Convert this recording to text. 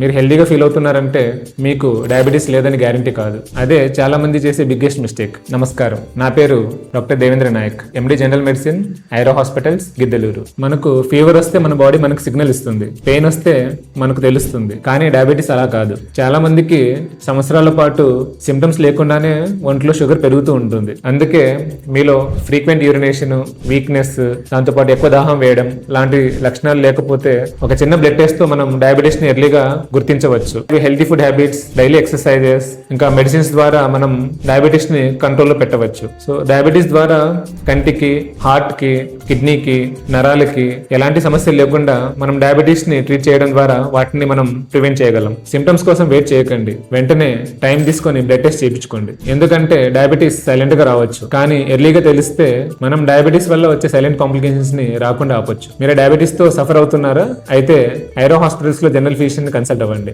మీరు హెల్దీగా ఫీల్ అవుతున్నారంటే మీకు డయాబెటీస్ లేదని గ్యారంటీ కాదు. అదే చాలా మంది చేసే బిగ్గెస్ట్ మిస్టేక్. నమస్కారం, నా పేరు doctor Devendra Nayak, MD general medicine, ఐరో హాస్పిటల్స్, గిద్దలూరు. మనకు ఫీవర్ వస్తే మన బాడీ మనకు సిగ్నల్ ఇస్తుంది, పెయిన్ వస్తే మనకు తెలుస్తుంది. కానీ డయాబెటీస్ అలా కాదు. చాలా మందికి సంవత్సరాల పాటు సిమ్టమ్స్ లేకుండానే ఒంట్లో షుగర్ పెరుగుతూ ఉంటుంది. అందుకే మీలో ఫ్రీక్వెంట్ యూరినేషన్, వీక్నెస్, దాంతోపాటు ఎక్కువ దాహం వేయడం లాంటి లక్షణాలు లేకపోతే ఒక చిన్న బ్లడ్ టెస్ట్ తో మనం డయాబెటీస్ ని ఎర్లీగా గుర్తించవచ్చు. Healthy food habits, daily exercises, ఇంకా మెడిసిన్స్ ద్వారా మనం డయాబెటీస్ ని కంట్రోల్లో పెట్టవచ్చు. సో డయాబెటీస్ ద్వారా కంటికి, హార్ట్ కి, కిడ్నీకి, నరాలకి ఎలాంటి సమస్యలు లేకుండా మనం డయాబెటీస్ ని ట్రీట్ చేయడం ద్వారా వాటిని మనం ప్రివెంట్ చేయగలం. సిమ్టమ్స్ కోసం వెయిట్ చేయకండి, వెంటనే టైం తీసుకొని బ్లడ్ టెస్ట్ చేయించుకోండి. ఎందుకంటే డయాబెటీస్ సైలెంట్ గా రావచ్చు, కానీ ఎర్లీగా తెలిస్తే మనం డయాబెటీస్ వల్ల వచ్చే సైలెంట్ కాంప్లికేషన్స్ ని రాకుండా ఆపొచ్చు. మీరు డయాబెటీస్ తో సఫర్ అవుతున్నారా? అయితే ఐరో హాస్పిటల్స్ లో జనరల్ ఫిజిషియన్ కన్సల్ట్ అవ్వండి.